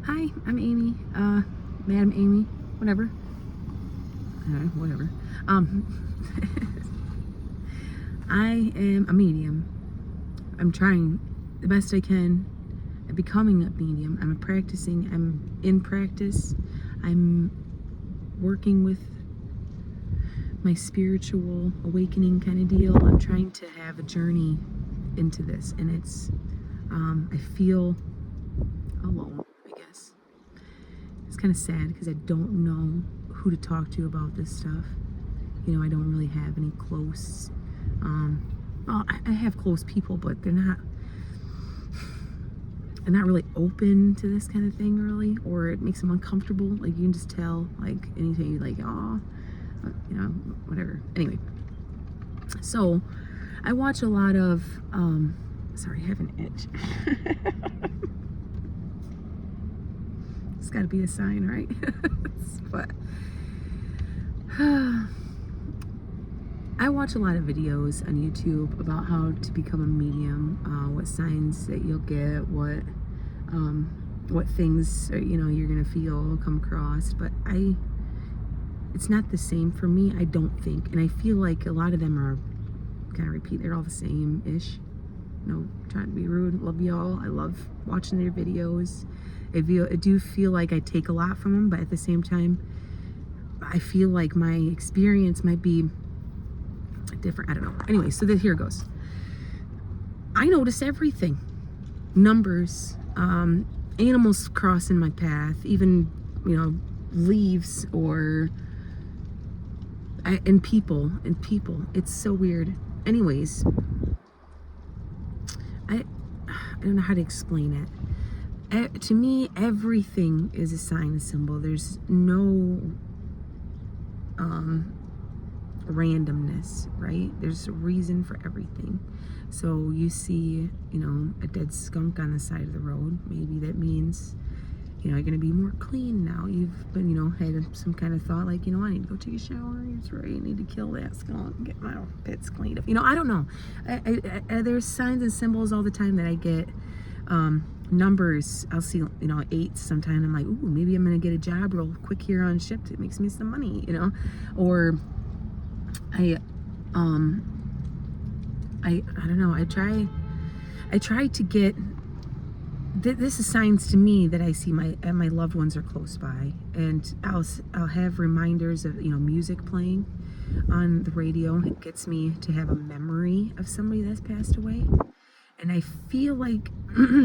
Hi, I'm Amy, Madam Amy, whatever. Whatever. Um, I am a medium. I'm trying the best I can at becoming a medium. I'm in practice. I'm working with my spiritual awakening kind of deal. I'm trying to have a journey into this, and I feel alone, I guess. It's kind of sad because I don't know who to talk to about this stuff. You know, I don't really have any close, well, I have close people, but they're not really open to this kind of thing, really, or it makes them uncomfortable. Like, you can just tell, like, anything, like, oh, you know, whatever. Anyway, so I watch a lot of, sorry, I have an itch. It's got to be a sign, right? But I watch a lot of videos on YouTube about how to become a medium, what signs that you'll get, what things you're gonna feel, come across. But it's not the same for me, I don't think, and I feel like a lot of them are kind of repeat. They're all the same-ish. No, trying to be rude. Love y'all. I love watching their videos. I do feel like I take a lot from them, but at the same time, I feel like my experience might be different. I don't know. Anyway, so here goes. I notice everything. Numbers, animals crossing my path, even, leaves and people. It's so weird. Anyways, I don't know how to explain it. To me, everything is a sign, a symbol. There's no randomness, right? There's a reason for everything. So you see, a dead skunk on the side of the road. Maybe that means, you're going to be more clean now. You've been, had some kind of thought like, I need to go take a shower. It's right. I need to kill that skunk and get my pits cleaned up. I don't know. There's signs and symbols all the time that I get. Numbers, I'll see, 8 sometime. I'm like, ooh, maybe I'm going to get a job real quick here on Shipt. It makes me some money, or I don't know. I try to get, this is signs to me that I see my loved ones are close by, and I'll have reminders of, music playing on the radio. It gets me to have a memory of somebody that's passed away. And I feel like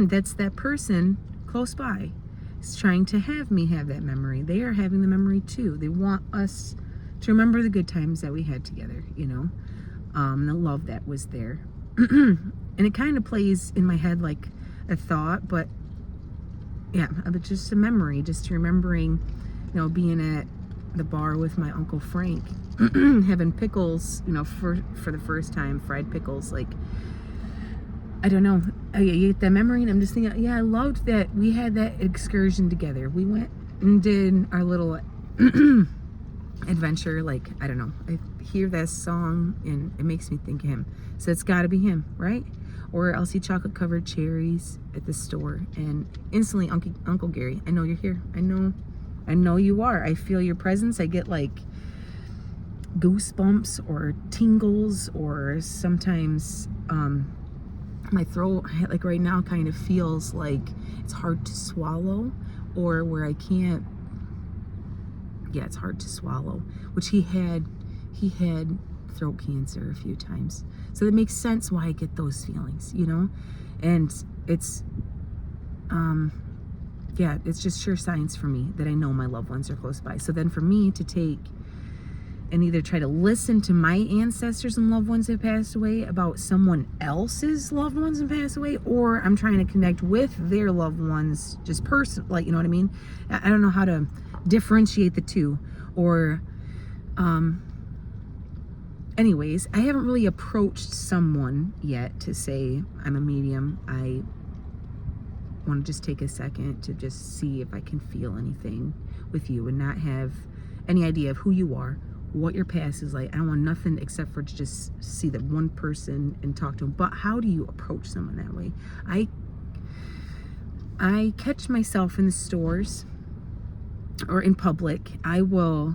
that's that person close by is trying to have me have that memory. They are having the memory too. They want us to remember the good times that we had together, the love that was there. And it kind of plays in my head like a thought, but yeah, but just a memory, just remembering, being at the bar with my Uncle Frank, having pickles, for the first time, fried pickles, like, I don't know. You get that memory, and I'm just thinking, yeah, I loved that we had that excursion together. We went and did our little adventure. Like, I don't know. I hear that song, and it makes me think of him. So it's got to be him, right? Or I'll see chocolate-covered cherries at the store, and instantly, Uncle Gary, I know you're here. I know you are. I feel your presence. I get, like, goosebumps or tingles, or sometimes, my throat, like right now, kind of feels like it's hard to swallow, or where I can't, it's hard to swallow, which he had throat cancer a few times. So that makes sense why I get those feelings, and it's, it's just sure signs for me that I know my loved ones are close by. So then for me to take and either try to listen to my ancestors and loved ones that passed away about someone else's loved ones that passed away, or I'm trying to connect with their loved ones just like, you know what I mean? I don't know how to differentiate the two. Or anyways, I haven't really approached someone yet to say I'm a medium. I want to just take a second to just see if I can feel anything with you and not have any idea of who you are, what your past is like. I don't want nothing except for to just see that one person and talk to them. But how do you approach someone that way? I catch myself in the stores or in public. I will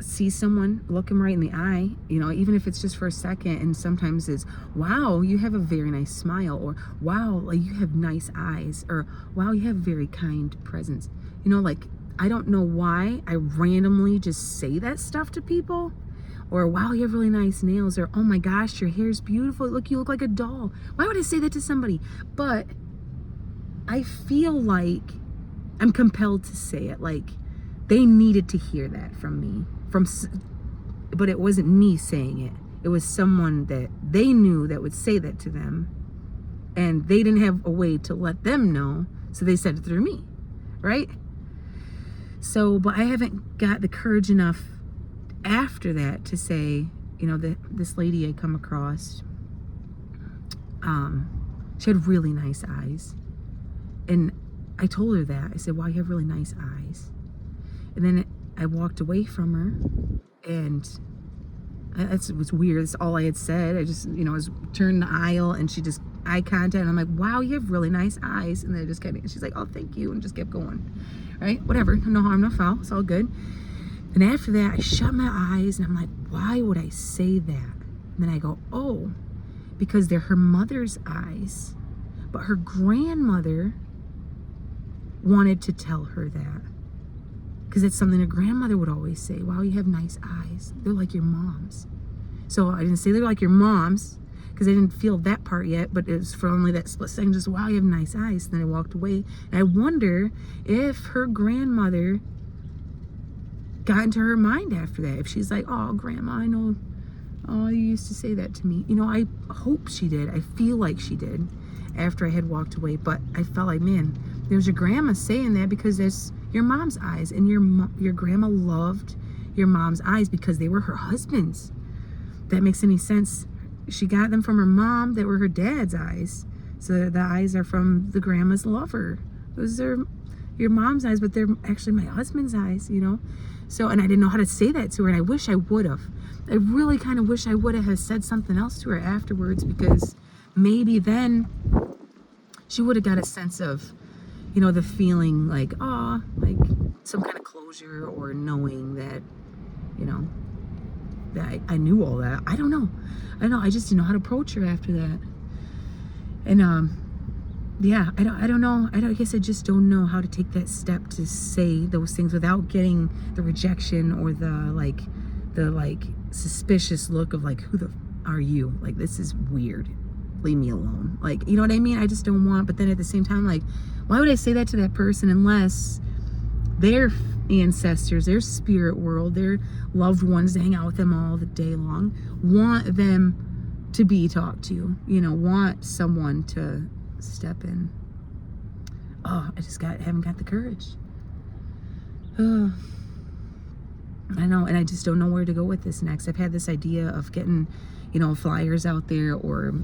see someone, look them right in the eye, even if it's just for a second, and sometimes it's, wow, you have a very nice smile, or wow, like you have nice eyes, or wow, you have very kind presence. Like, I don't know why I randomly just say that stuff to people, or wow, you have really nice nails, or oh my gosh, your hair's beautiful, look, you look like a doll. Why would I say that to somebody? But I feel like I'm compelled to say it. Like, they needed to hear that from me. But it wasn't me saying it. It was someone that they knew that would say that to them, and they didn't have a way to let them know, so they said it through me, right? So, but I haven't got the courage enough after that to say, that this lady I come across, she had really nice eyes, and I told her that. I said, wow, you have really nice eyes. And then I walked away from her, and it was weird. That's all I had said. I just, was turned the aisle, and she just eye contact, and I'm like, wow, you have really nice eyes. And then I just she's like, oh, thank you, and just kept going. Right? Whatever. No harm, no foul. It's all good. And after that, I shut my eyes, and I'm like, why would I say that? And then I go, oh, because they're her mother's eyes, but her grandmother wanted to tell her that. Because it's something her grandmother would always say. Wow, you have nice eyes. They're like your mom's. So I didn't say they're like your mom's, because I didn't feel that part yet, but it was for only that split second, just, wow, you have nice eyes. And then I walked away. And I wonder if her grandmother got into her mind after that. If she's like, oh, grandma, I know, oh, you used to say that to me. I hope she did. I feel like she did after I had walked away. But I felt like, man, there's your grandma saying that because there's your mom's eyes, and your grandma loved your mom's eyes because they were her husband's. If that makes any sense. She got them from her mom that were her dad's eyes. So the eyes are from the grandma's lover. Those are your mom's eyes, but they're actually my husband's eyes, So, and I didn't know how to say that to her, and I wish I would have. I really kind of wish I would have said something else to her afterwards, because maybe then she would have got a sense of, the feeling like, oh, like some kind of closure, or knowing that, that I knew all that. I don't know. I just didn't know how to approach her after that. And, yeah, I don't know. I guess I just don't know how to take that step to say those things without getting the rejection, or the suspicious look of like, who the are you? Like, this is weird. Leave me alone. Like, you know what I mean? I just don't want, but then at the same time, like, why would I say that to that person unless their ancestors, their spirit world, their loved ones that hang out with them all the day long, want them to be talked to, want someone to step in. Oh, I just haven't got the courage. Oh, I know, and I just don't know where to go with this next. I've had this idea of getting, flyers out there, or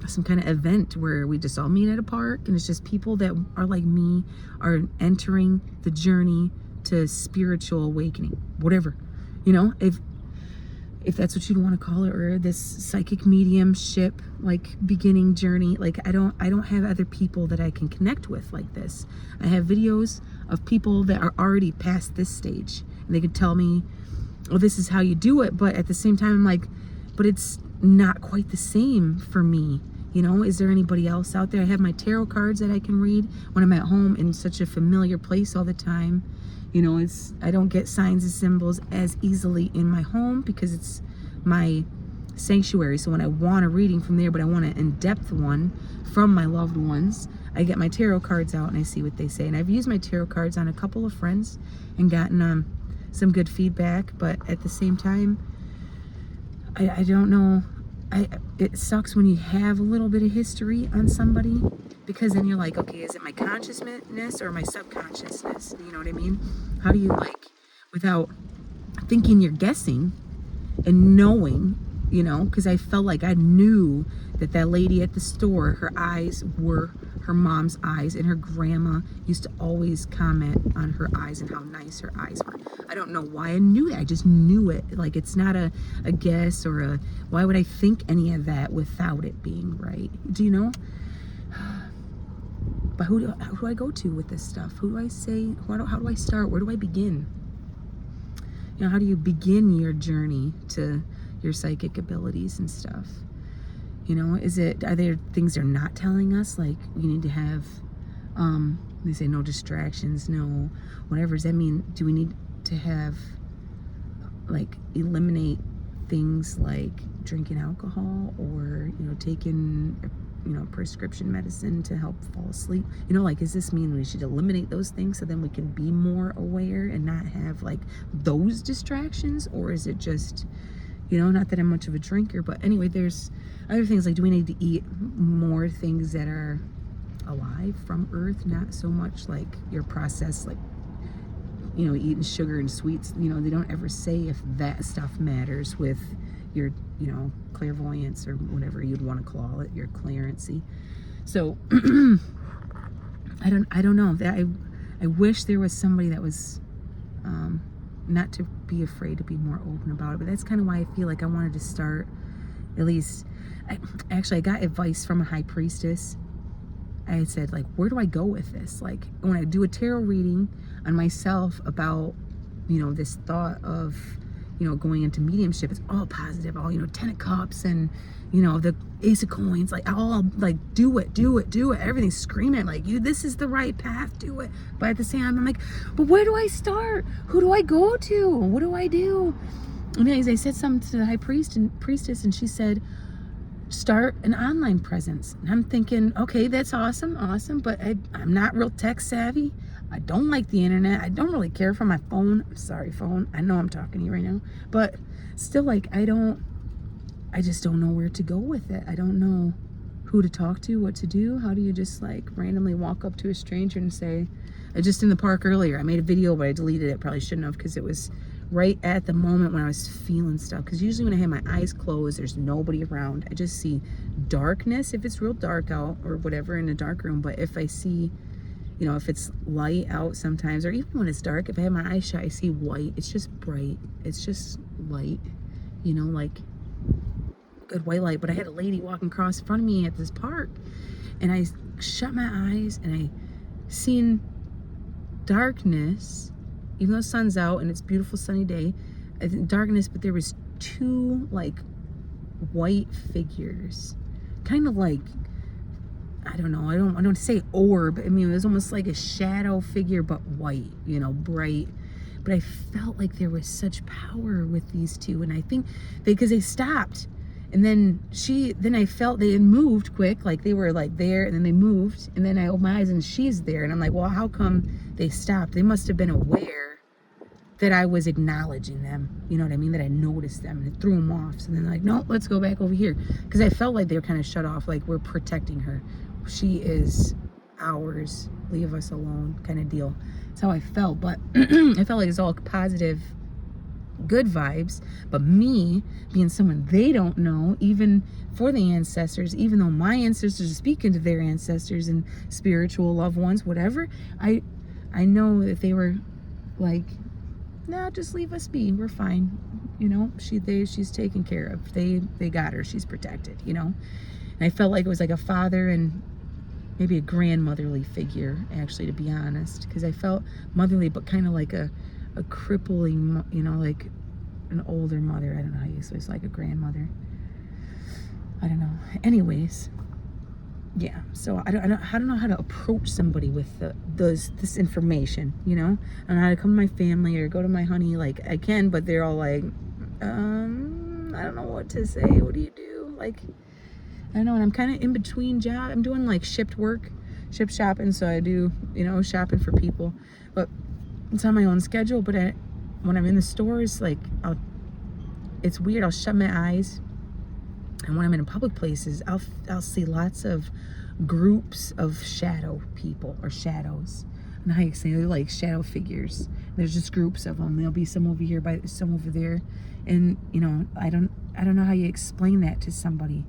some kind of event where we just all meet at a park, and it's just people that are like me, are entering the journey to spiritual awakening, whatever, if that's what you'd want to call it, or this psychic mediumship, like, beginning journey. Like, I don't have other people that I can connect with like this. I have videos of people that are already past this stage, and they could tell me, oh, this is how you do it, but at the same time, I'm like, but it's not quite the same for me. Is there anybody else out there? I have my tarot cards that I can read when I'm at home in such a familiar place all the time. I don't get signs and symbols as easily in my home because it's my sanctuary. So when I want a reading from there, but I want an in-depth one from my loved ones, I get my tarot cards out and I see what they say. And I've used my tarot cards on a couple of friends and gotten some good feedback, but at the same time, I don't know. It sucks when you have a little bit of history on somebody, because then you're like, okay, is it my consciousness or my subconsciousness? You know what I mean? How do you, without thinking you're guessing and knowing, because I felt like I knew that lady at the store, her eyes were her mom's eyes, and her grandma used to always comment on her eyes and how nice her eyes were. I don't know why I knew that. I just knew it. Like, it's not a guess or why would I think any of that without it being right? Do you know? But who do I go to with this stuff? Who do I say? How do I start? Where do I begin? You know, how do you begin your journey to your psychic abilities and stuff? You know, are there things they're not telling us? Like, you need to have, they say no distractions, no whatever. Does that mean, do we need to have, like, eliminate things like drinking alcohol or, you know, taking, you know, prescription medicine to help fall asleep? You know, like, does this mean we should eliminate those things so then we can be more aware and not have, like, those distractions? Or is it just, you know, not that I'm much of a drinker, but anyway, there's other things like, do we need to eat more things that are alive from earth, not so much like your processed, like, you know, eating sugar and sweets? You know, they don't ever say if that stuff matters with your, you know, clairvoyance or whatever you'd want to call it, your clairancy. So I don't know. I wish there was somebody that was not to be afraid to be more open about it, but that's kind of why I feel like I wanted to start. At least I got advice from a high priestess. I said, like, where do I go with this? Like, when I do a tarot reading on myself about, you know, this thought of, you know, going into mediumship, it's all positive, all, you know, 10 of cups and, you know, the ace of coins, like, all like, do it, everything's screaming like, this is the right path, do it. But at the same time, I'm like, but where do I start? Who do I go to? What do I do? And anyways, I said something to the high priestess, and she said, start an online presence. And I'm thinking, okay, that's awesome, but I'm not real tech savvy. I don't like the internet. I don't really care for my phone. I'm sorry, phone. I know I'm talking to you right now, but still, like, I just don't know where to go with it. I don't know who to talk to, what to do. How do you just, like, randomly walk up to a stranger and say, just in the park earlier, I made a video, but I deleted it. Probably shouldn't have, because it was right at the moment when I was feeling stuff. Because usually when I have my eyes closed, there's nobody around. I just see darkness if it's real dark out or whatever in a dark room. But if I see, you know, if it's light out sometimes, or even when it's dark, if I have my eyes shut, I see white. It's just bright. It's just light, you know, like good white light. But I had a lady walking across in front of me at this park, and I shut my eyes and I seen darkness, even though the sun's out and it's a beautiful sunny day, darkness, but there was two, like, white figures, kind of like, I don't know, I don't say orb. I mean, it was almost like a shadow figure, but white, you know, bright. But I felt like there was such power with these two, and I think because they stopped, and then I felt they had moved quick, like they were like there, and then they moved, and then I opened my eyes and she's there, and I'm like, well, how come they stopped? They must have been aware that I was acknowledging them, you know what I mean, that I noticed them, and it threw them off. So then they're like, no, let's go back over here, because I felt like they were kind of shut off, like, we're protecting her, she is ours, leave us alone, kind of deal. That's how I felt. But I felt like it's all positive, good vibes. But me being someone they don't know, even for the ancestors, even though my ancestors are speaking to their ancestors and spiritual loved ones, whatever, I know that they were like, nah, just leave us be, we're fine, you know, she's taken care of, they got her, she's protected, you know. And I felt like it was like a father and maybe a grandmotherly figure, actually, to be honest, because I felt motherly, but kind of like a crippling, you know, like an older mother. I don't know how you say it's like a grandmother. I don't know. Anyways, yeah. So I don't know how to approach somebody with this information. You know, I don't know how to come to my family or go to my honey. Like, I can, but they're all like, I don't know what to say. What do you do? Like, I don't know. And I'm kind of in between job. I'm doing like shipped shopping. So I do, you know, shopping for people, but it's on my own schedule. But when I'm in the stores, like, it's weird. I'll shut my eyes, and when I'm in public places, I'll see lots of groups of shadow people or shadows. And how you say, they're like shadow figures. There's just groups of them. There'll be some over here, some over there, and you know, I don't know how you explain that to somebody.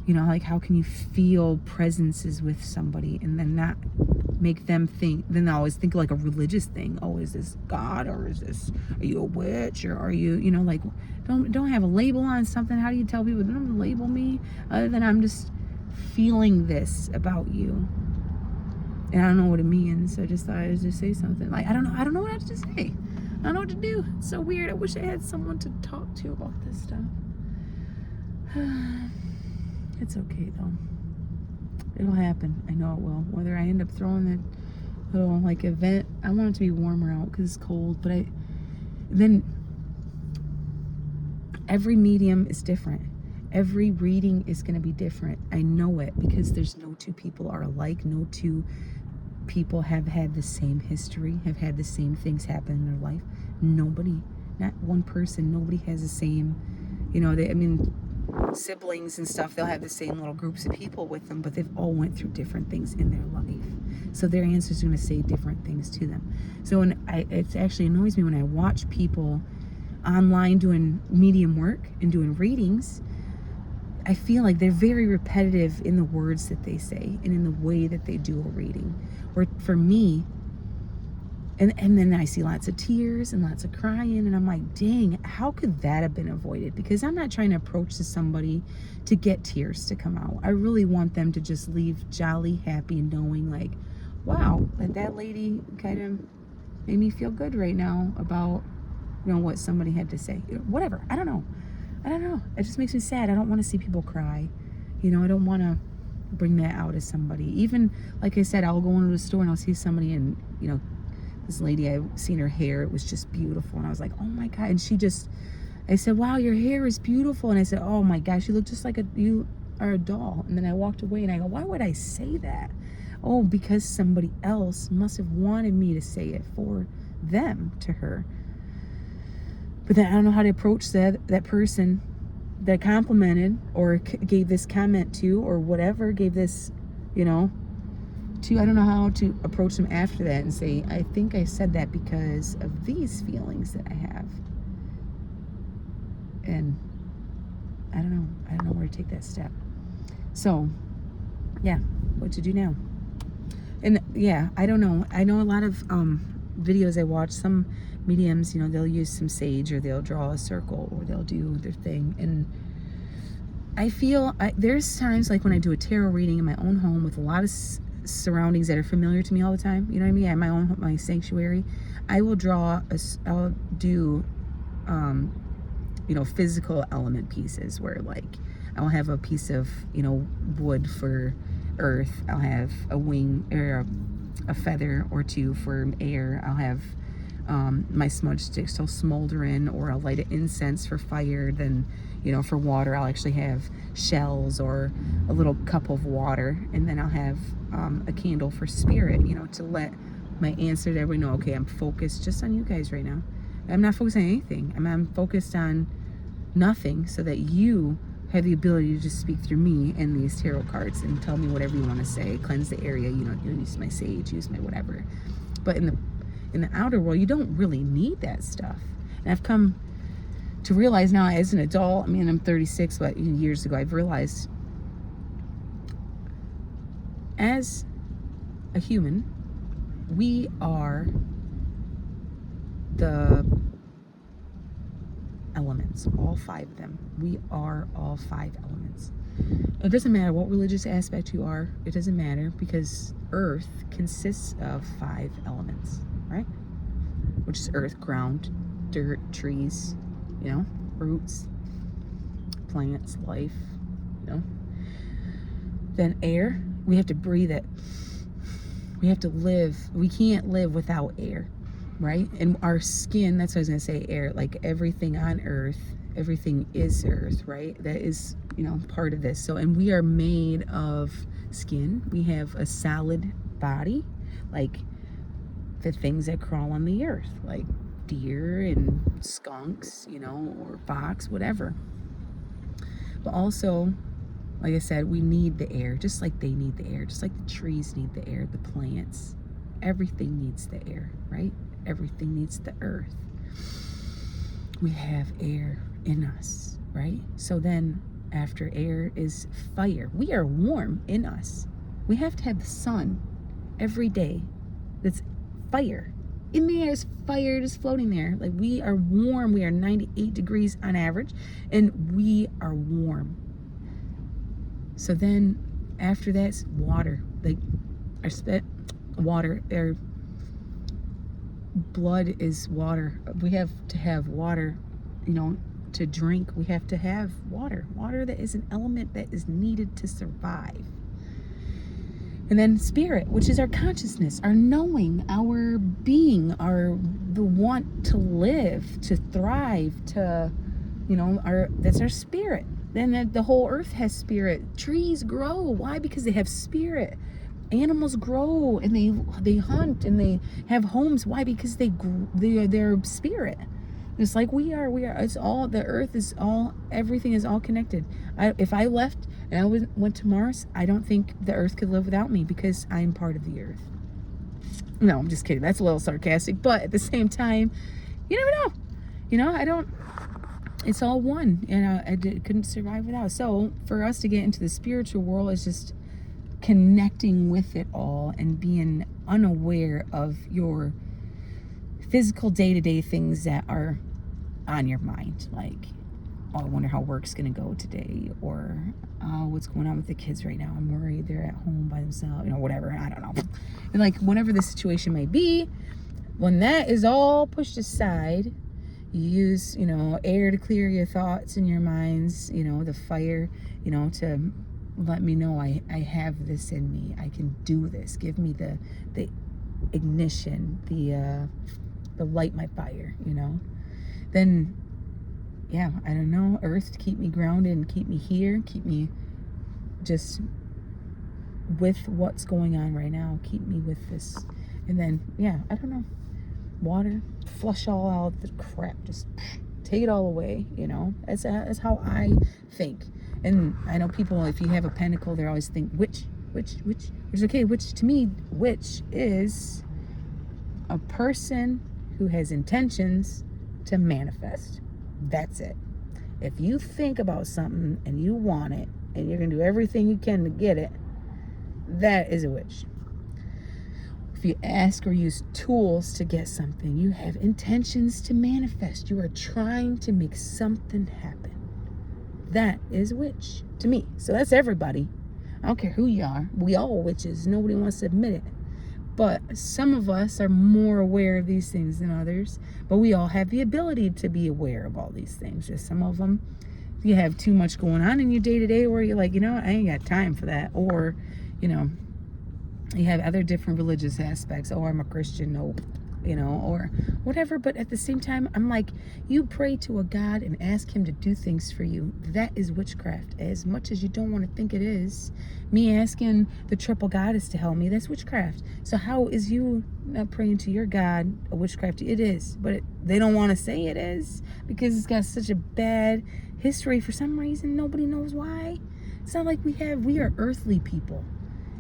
You know, like, how can you feel presences with somebody and then not make them think, then they always think like a religious thing. Oh, is this God, or are you a witch, or are you, you know, like, don't have a label on something. How do you tell people, don't label me, other than I'm just feeling this about you, And I don't know what it means. So I just thought I'd just say something. Like, I don't know what to say. I don't know what to do. It's so weird. I wish I had someone to talk to about this stuff. It's okay though. It'll happen. I know it will. Whether I end up throwing that little like event, I want it to be warmer out because it's cold. But then every medium is different. Every reading is going to be different. I know it because there's no two people are alike. No two people have had the same history, have had the same things happen in their life. Nobody, not one person, nobody has the same, siblings and stuff, they'll have the same little groups of people with them, but they've all went through different things in their life. So their answers are going to say different things to them. So it actually annoys me when I watch people online doing medium work and doing readings. I feel like they're very repetitive in the words that they say and in the way that they do a reading. Or for me, and then I see lots of tears and lots of crying, and I'm like, dang, how could that have been avoided? Because I'm not trying to approach to somebody to get tears to come out. I really want them to just leave jolly, happy, knowing like, wow, that lady kind of made me feel good right now about, what somebody had to say. Whatever. I don't know. It just makes me sad. I don't want to see people cry. I don't want to bring that out as somebody. Even, like I said, I'll go into the store and I'll see somebody and, this lady, I've seen her hair. It was just beautiful. And I was like, oh my God. And I said, wow, your hair is beautiful. And I said, oh my gosh, you look just like you are a doll. And then I walked away and I go, why would I say that? Oh, because somebody else must have wanted me to say it for them to her. But then I don't know how to approach that person that complimented or gave this comment to or whatever, gave this, to, I don't know how to approach them after that and say, I think I said that because of these feelings that I have. And I don't know where to take that step. So, yeah, what to do now? And yeah, I don't know. I know a lot of videos I watch, some mediums, they'll use some sage or they'll draw a circle or they'll do their thing. And I feel there's times like when I do a tarot reading in my own home with a lot of surroundings that are familiar to me all the time, you know what I mean? I have my sanctuary. I will I'll do physical element pieces where like I'll have a piece of wood for earth, I'll have a wing or a feather or two for air, I'll have my smudge sticks will smolder in, or I'll light an incense for fire. Then for water I'll actually have shells or a little cup of water, and then I'll have a candle for spirit, to let my answer to everybody know, okay, I'm focused just on you guys right now. I'm not focused on anything. I'm focused on nothing, so that you have the ability to just speak through me and these tarot cards and tell me whatever you want to say. Cleanse the area, use my sage, use my whatever. But in the outer world, you don't really need that stuff. And I've come to realize now as an adult, I'm 36, but years ago I've realized as a human, we are the elements, all 5 of them. We are all 5 elements. It doesn't matter what religious aspect you are. It doesn't matter, because earth consists of 5 elements, right? Which is earth, ground, dirt, trees, roots, plants, life, Then air, we have to breathe it. We have to live. We can't live without air, right? And our skin, that's what I was gonna say, air, like everything on earth, everything is earth, right? That is, part of this. So, and we are made of skin. We have a solid body, like the things that crawl on the earth, like deer and skunks, or fox, whatever. But also, like I said, we need the air, just like they need the air, just like the trees need the air, the plants, everything needs the air, right? Everything needs the earth. We have air in us, right? So then after air is fire. We are warm in us. We have to have the sun every day. That's fire. In the air is fire just floating there. Like, we are warm. We are 98 degrees on average, and we are warm. So then after that's water. Like, our water, or blood is water. We have to have water, to drink. We have to have water. Water that is an element that is needed to survive. And then spirit, which is our consciousness, our knowing, our being, the want to live, to thrive, to, that's our spirit. Then the whole earth has spirit. Trees grow. Why? Because they have spirit. Animals grow and they hunt and they have homes. Why? Because they're spirit. Just like we are. It's all, the earth is all, everything is all connected. If I left and I went to Mars, I don't think the earth could live without me, because I'm part of the earth. No, I'm just kidding. That's a little sarcastic, but at the same time, you never know. It's all one, and I couldn't survive without. So for us to get into the spiritual world is just connecting with it all and being unaware of your physical day-to-day things that are on your mind, like, oh, I wonder how work's gonna go today, or oh, what's going on with the kids right now, I'm worried they're at home by themselves, whatever, I don't know. And like, whatever the situation may be, when that is all pushed aside, you use air to clear your thoughts and your minds, the fire, to let me know I have this in me, I can do this, give me the ignition, the light my fire, then yeah, I don't know, earth, keep me grounded and keep me here, keep me just with what's going on right now, keep me with this. And then I don't know, water, flush all out the crap, just take it all away, that's how I think. And I know people, if you have a pentacle, they always think which is okay. Which, to me, which is a person who has intentions to manifest. That's it. If you think about something and you want it and you're gonna do everything you can to get it, that is a witch. If you ask or use tools to get something, you have intentions to manifest. You are trying to make something happen. That is a witch to me. So that's everybody. I don't care who you are. We all witches. Nobody wants to admit it. But some of us are more aware of these things than others. But we all have the ability to be aware of all these things. Just some of them, you have too much going on in your day-to-day where you're like, I ain't got time for that. Or, you have other different religious aspects. Oh, I'm a Christian. No, or whatever. But at the same time, I'm like, you pray to a God and ask him to do things for you. That is witchcraft. As much as you don't want to think it is, me asking the triple goddess to help me, that's witchcraft. So how is you not praying to your God a witchcraft? It is, but they don't want to say it is, because it's got such a bad history. For some reason, nobody knows why. It's not like we are earthly people.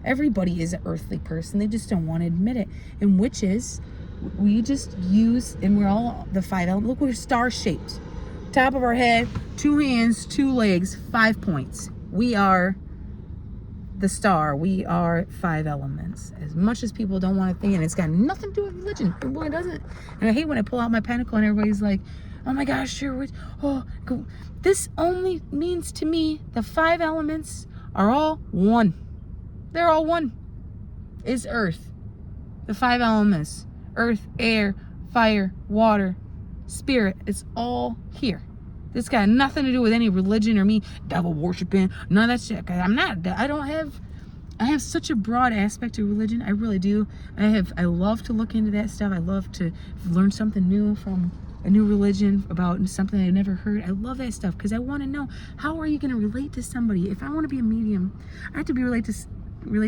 Everybody is an earthly person. They just don't want to admit it. And witches, we just use, and we're all the 5 elements. Look, we're star shaped. Top of our head, 2 hands, 2 legs, 5 points. We are the star. We are 5 elements. As much as people don't want to think, and it's got nothing to do with religion. It really doesn't. And I hate when I pull out my pentacle and everybody's like, oh my gosh, you're witch. Oh, this only means to me the 5 elements are all one. They're all one. It's earth. The 5 elements. Earth, air, fire, water, spirit. It's all here. This got nothing to do with any religion or me devil worshiping. None of that shit. I have such a broad aspect to religion. I really do. I love to look into that stuff. I love to learn something new from a new religion, about something I've never heard. I love that stuff because I want to know, how are you going to relate to somebody? If I want to be a medium, I have to relate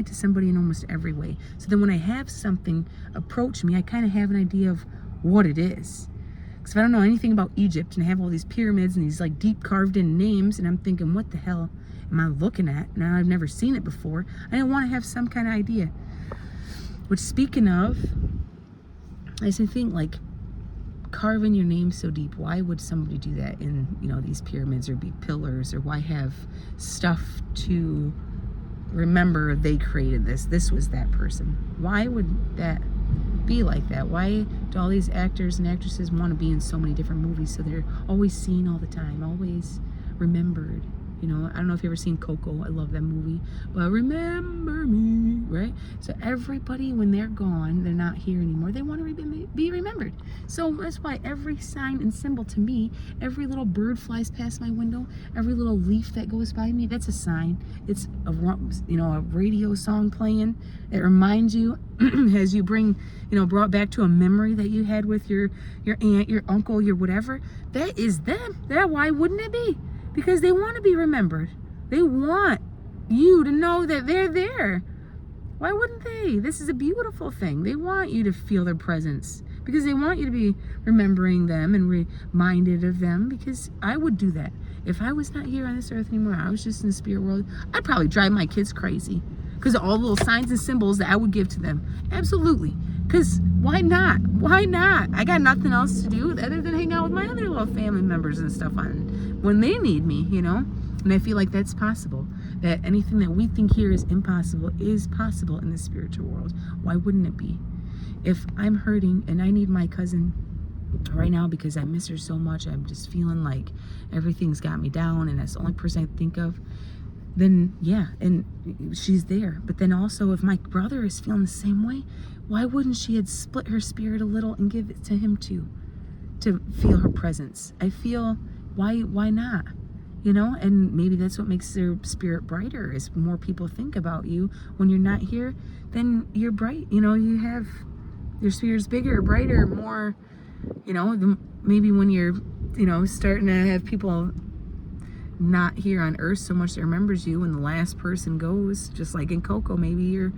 to somebody in almost every way. So then when I have something approach me, I kind of have an idea of what it is. Because if I don't know anything about Egypt and I have all these pyramids and these like deep carved in names, and I'm thinking, what the hell am I looking at? Now I've never seen it before. I want to have some kind of idea. Which, speaking of, I think like carving your name so deep, why would somebody do that in these pyramids or big pillars? Or why have stuff to remember they created this was that person? Why would that be like that? Why do all these actors and actresses want to be in so many different movies so they're always seen all the time, always remembered? You know, I don't know if you've ever seen Coco. I love that movie. But remember me, right? So everybody, when they're gone, they're not here anymore, they want to be remembered. So that's why every sign and symbol to me, every little bird flies past my window, every little leaf that goes by me, that's a sign. It's a, you know, a radio song playing. It reminds you as you bring, you know, brought back to a memory that you had with your aunt, your uncle, your whatever. That is them. That, why wouldn't it be? Because they want to be remembered. They want you to know that they're there. Why wouldn't they? This is a beautiful thing. They want you to feel their presence because they want you to be remembering them and reminded of them, because I would do that. If I was not here on this earth anymore, I was just in the spirit world, I'd probably drive my kids crazy because of all the little signs and symbols that I would give to them. Absolutely. Because why not? Why not? I got nothing else to do other than hang out with my other little family members and stuff on when they need me, you know? And I feel like that's possible. That anything that we think here is impossible is possible in the spiritual world. Why wouldn't it be? If I'm hurting and I need my cousin right now because I miss her so much, I'm just feeling like everything's got me down and that's the only person I think of, then yeah, and she's there. But then also, if my brother is feeling the same way, why wouldn't she had split her spirit a little and give it to him too, to feel her presence? I feel, why not? You know, and maybe that's what makes their spirit brighter, is more people think about you when you're not here, then you're bright. You know, you have, your spirit's bigger, brighter, more, you know, maybe when you're, you know, starting to have people not here on earth so much that remembers you, when the last person goes, just like in Coco, maybe you're,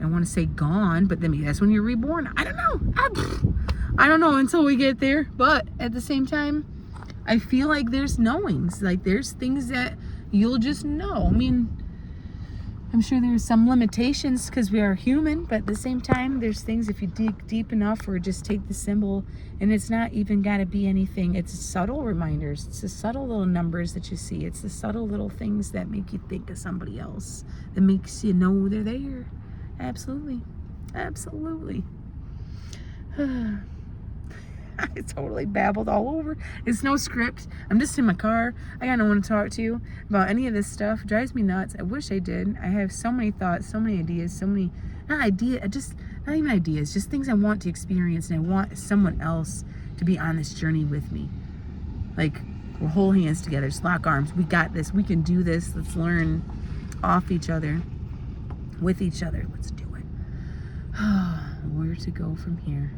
I want to say gone, but then maybe that's when you're reborn. I don't know. I don't know until we get there. But at the same time, I feel like there's knowings, like there's things that you'll just know. I mean, I'm sure there's some limitations because we are human, but at the same time, there's things, if you dig deep enough or just take the symbol, and it's not even got to be anything. It's subtle reminders. It's the subtle little numbers that you see. It's the subtle little things that make you think of somebody else, that makes you know they're there. Absolutely. Absolutely. I totally babbled all over. It's no script. I'm just in my car. I got no one to talk to about any of this stuff. It drives me nuts. I wish I did. I have so many thoughts, so many ideas, so many, not even ideas, just things I want to experience, and I want someone else to be on this journey with me. Like, we'll hold hands together, just lock arms. We got this. We can do this. Let's learn off each other, with each other. Let's do it. Where to go from here?